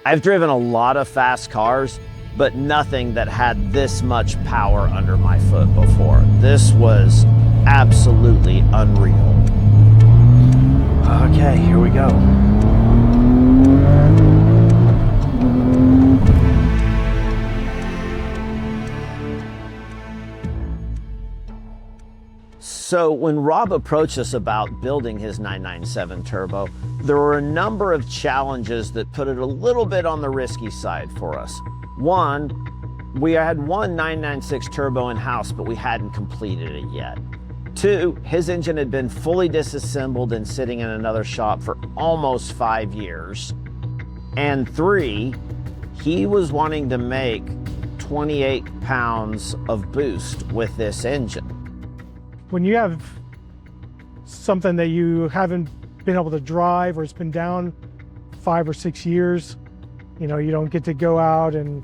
I've driven a lot of fast cars, but nothing that had this much power under my foot before. This was absolutely unreal. Okay, here we go. So when Rob approached us about building his 997 turbo, there were a number of challenges that put it a little bit on the risky side for us. One, we had one 996 turbo in-house, but we hadn't completed it yet. Two, his engine had been fully disassembled and sitting in another shop for almost 5 years. And three, he was wanting to make 28 pounds of boost with this engine. When you have something that you haven't been able to drive, or it's been down 5 or 6 years, you know, you don't get to go out and,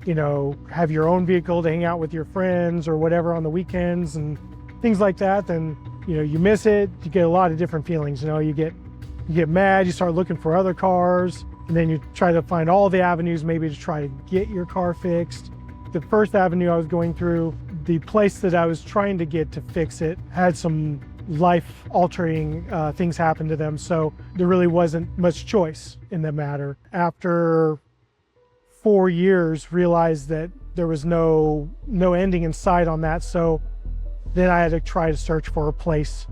you know, have your own vehicle to hang out with your friends or whatever on the weekends and things like that, then, you know, you miss it. You get a lot of different feelings. You know, you get mad, you start looking for other cars, and then you try to find all the avenues maybe to try to get your car fixed. The first avenue I was going through, the place that I was trying to get to fix it had some life-altering things happen to them, so there really wasn't much choice in the matter. After 4 years, realized that there was no ending in sight on that, so then I had to try to search for a place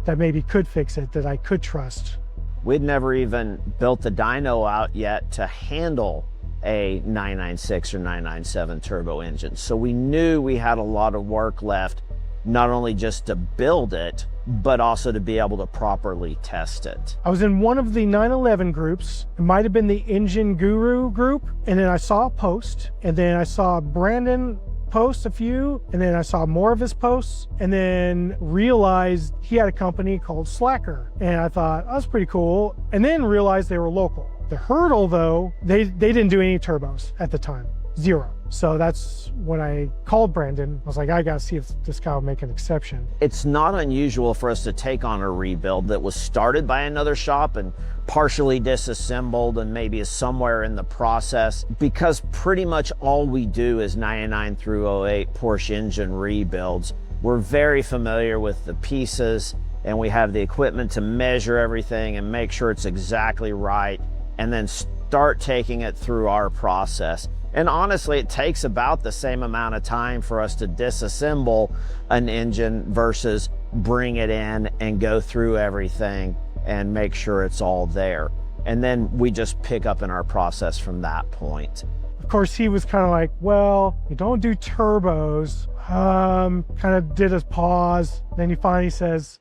that maybe could fix it, that I could trust. We'd never even built the dyno out yet to handle a 996 or 997 turbo engine. So we knew we had a lot of work left, not only just to build it, but also to be able to properly test it. I was in one of the 911 groups. It might have been the Engine Guru group. And then I saw a post, and then I saw Brandon post a few, and then I saw more of his posts, and then realized he had a company called Slakker. And I thought, oh, that's pretty cool. And then realized they were local. The hurdle though, they didn't do any turbos at the time, 0. So that's when I called Brandon. I was like, I gotta see if this guy will make an exception. It's not unusual for us to take on a rebuild that was started by another shop and partially disassembled and maybe is somewhere in the process, because pretty much all we do is 99 through 08 Porsche engine rebuilds. We're very familiar with the pieces, and we have the equipment to measure everything and make sure it's exactly right, and then start taking it through our process. And honestly, it takes about the same amount of time for us to disassemble an engine versus bring it in and go through everything and make sure it's all there. And then we just pick up in our process from that point. Of course, he was kind of like, well, you don't do turbos. Kind of did a pause. Then he finally says,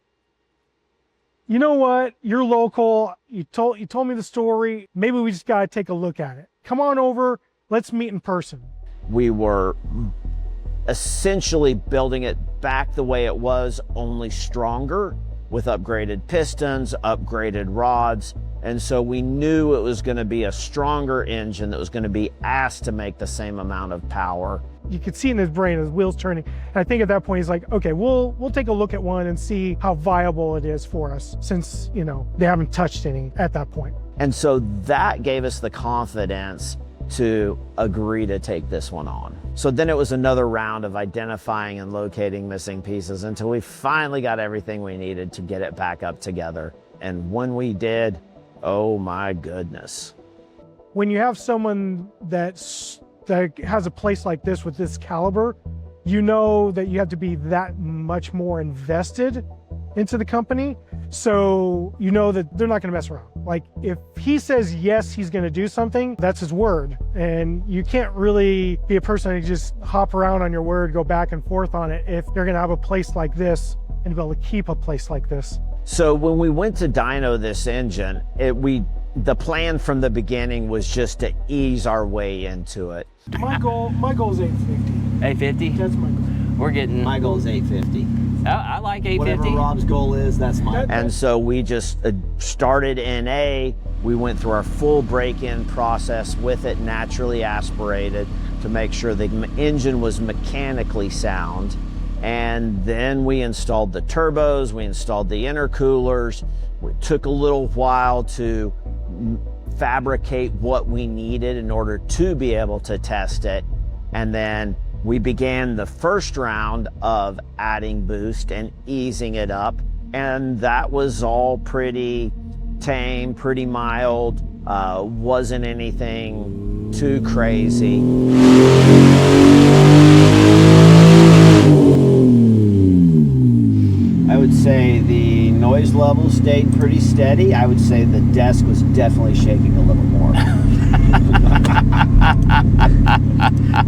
you know what, you're local. You told me the story. Maybe we just gotta take a look at it. Come on over. Let's meet in person. We were essentially building it back the way it was, only stronger, with upgraded pistons, upgraded rods. And so we knew it was going to be a stronger engine that was going to be asked to make the same amount of power. You could see in his brain his wheels turning. And I think at that point he's like, okay, we'll take a look at one and see how viable it is for us, since, you know, they haven't touched any at that point. And so that gave us the confidence to agree to take this one on. So then it was another round of identifying and locating missing pieces until we finally got everything we needed to get it back up together. And when we did, oh my goodness. When you have someone that has a place like this with this caliber, you know that you have to be that much more invested into the company. So you know that they're not gonna mess around. Like, if he says yes, he's gonna do something, that's his word. And you can't really be a person who just hop around on your word, go back and forth on it, if you're gonna have a place like this and be able to keep a place like this. So when we went to dyno this engine, the plan from the beginning was just to ease our way into it. My goal is 850. 850? That's my goal. We're getting... My goal is 850. I like 850. Whatever Rob's goal is, that's mine. And so we just started in A. We went through our full break-in process with it naturally aspirated to make sure the engine was mechanically sound. And then we installed the turbos, we installed the intercoolers. It took a little while to fabricate what we needed in order to be able to test it. And then we began the first round of adding boost and easing it up. And that was all pretty tame, pretty mild, wasn't anything too crazy. I would say the noise level stayed pretty steady. I would say the desk was definitely shaking a little more.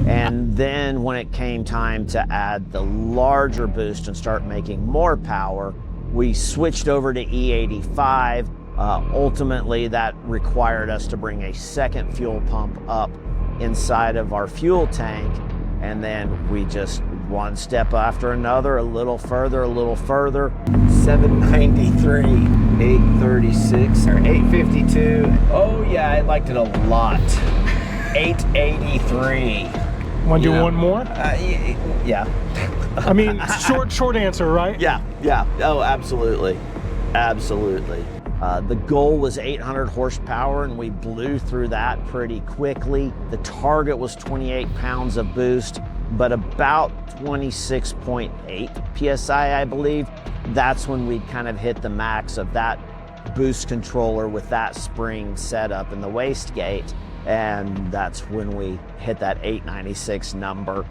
And then when it came time to add the larger boost and start making more power, we switched over to E85. Ultimately, that required us to bring a second fuel pump up inside of our fuel tank. And then we just one step after another, a little further, a little further. 793, 836, or 852. Oh yeah, I liked it a lot. 883. Want to do one more? Yeah. I mean, short answer, right? Yeah. Oh, absolutely. Absolutely. The goal was 800 horsepower, and we blew through that pretty quickly. The target was 28 pounds of boost, but about 26.8 PSI, I believe. That's when we kind of hit the max of that boost controller with that spring setup in the wastegate. And that's when we hit that 896 number.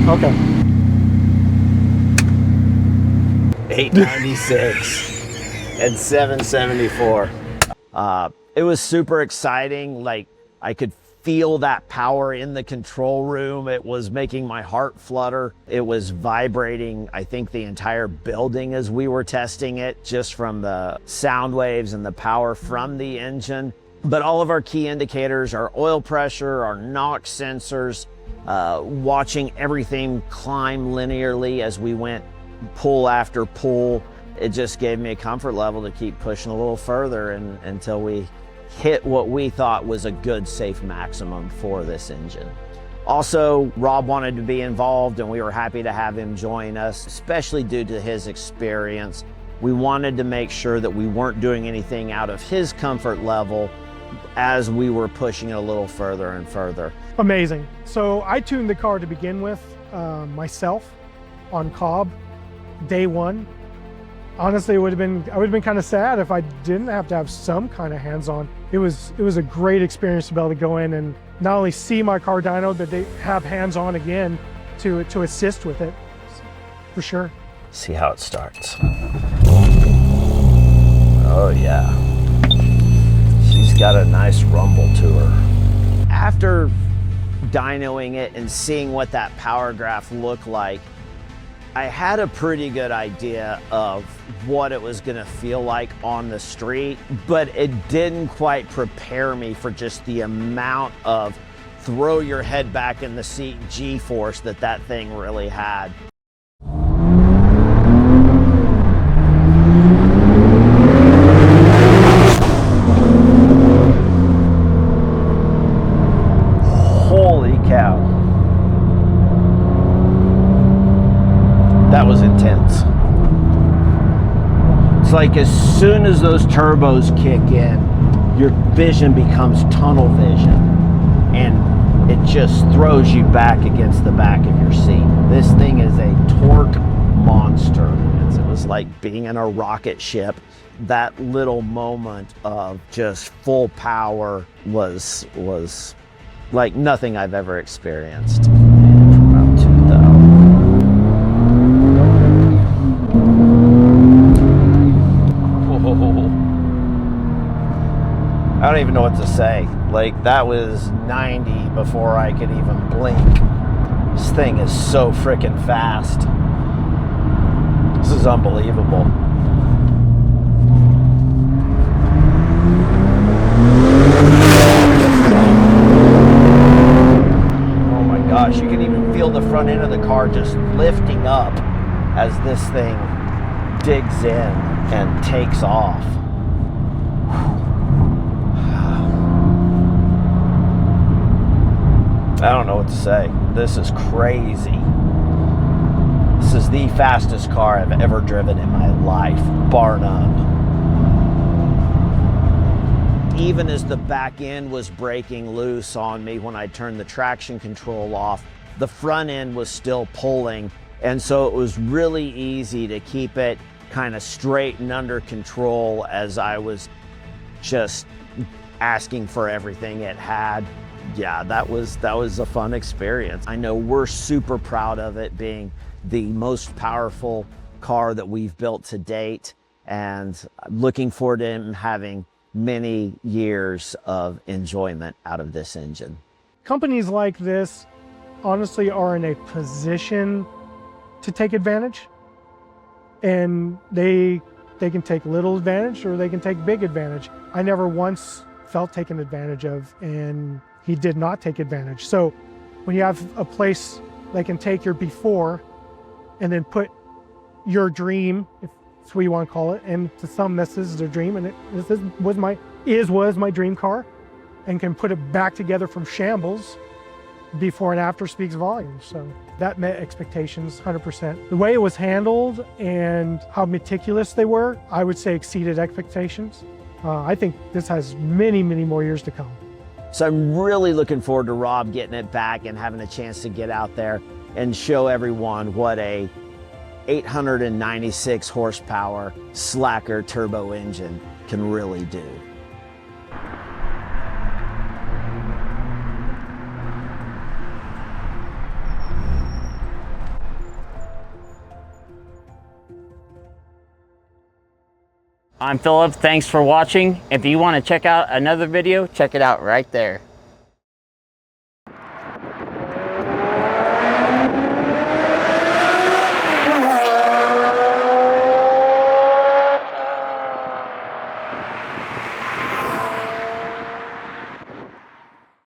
Okay. 896 and 774. It was super exciting. Like, I could feel that power in the control room. It was making my heart flutter. It was vibrating, I think, the entire building as we were testing it, just from the sound waves and the power from the engine. But all of our key indicators, our oil pressure, our NOx sensors, watching everything climb linearly as we went pull after pull, it just gave me a comfort level to keep pushing a little further until we hit what we thought was a good safe maximum for this engine. Also, Rob wanted to be involved, and we were happy to have him join us, especially due to his experience. We wanted to make sure that we weren't doing anything out of his comfort level as we were pushing it a little further and further. Amazing. So I tuned the car to begin with myself on Cobb, day one. Honestly, I would have been kind of sad if I didn't have to have some kind of hands-on. It was a great experience to be able to go in and not only see my car dyno, but they have hands-on again to assist with it, for sure. See how it starts. Oh yeah. She's got a nice rumble to her. After dynoing it and seeing what that power graph looked like, I had a pretty good idea of what it was gonna feel like on the street, but it didn't quite prepare me for just the amount of throw your head back in the seat G-force that thing really had. Holy cow. That was intense. It's like as soon as those turbos kick in, your vision becomes tunnel vision, and it just throws you back against the back of your seat. This thing is a torque monster. It was like being in a rocket ship. That little moment of just full power was like nothing I've ever experienced. About 2,000. I don't even know what to say. Like, that was 90 before I could even blink. This thing is so freaking fast. This is unbelievable. Oh my gosh, you can even feel the front end of the car just lifting up as this thing digs in. and takes off. I don't know what to say. This is crazy. This is the fastest car I've ever driven in my life, bar none. Even as the back end was breaking loose on me when I turned the traction control off, the front end was still pulling. And so it was really easy to keep it kind of straight and under control as I was just asking for everything it had. Yeah, that was a fun experience. I know we're super proud of it being the most powerful car that we've built to date, and looking forward to him having many years of enjoyment out of this engine. Companies like this honestly are in a position to take advantage, and they can take little advantage or they can take big advantage. I never once felt taken advantage of, and he did not take advantage. So when you have a place that can take your before and then put your dream, if that's what you want to call it, and to some this is their dream, and this was my dream car, and can put it back together from shambles, before and after speaks volumes. So that met expectations 100%. The way it was handled and how meticulous they were, I would say exceeded expectations. I think this has many, many more years to come. So I'm really looking forward to Rob getting it back and having a chance to get out there and show everyone what a 896 horsepower Slakker turbo engine can really do. I'm Philip, thanks for watching. If you want to check out another video, check it out right there.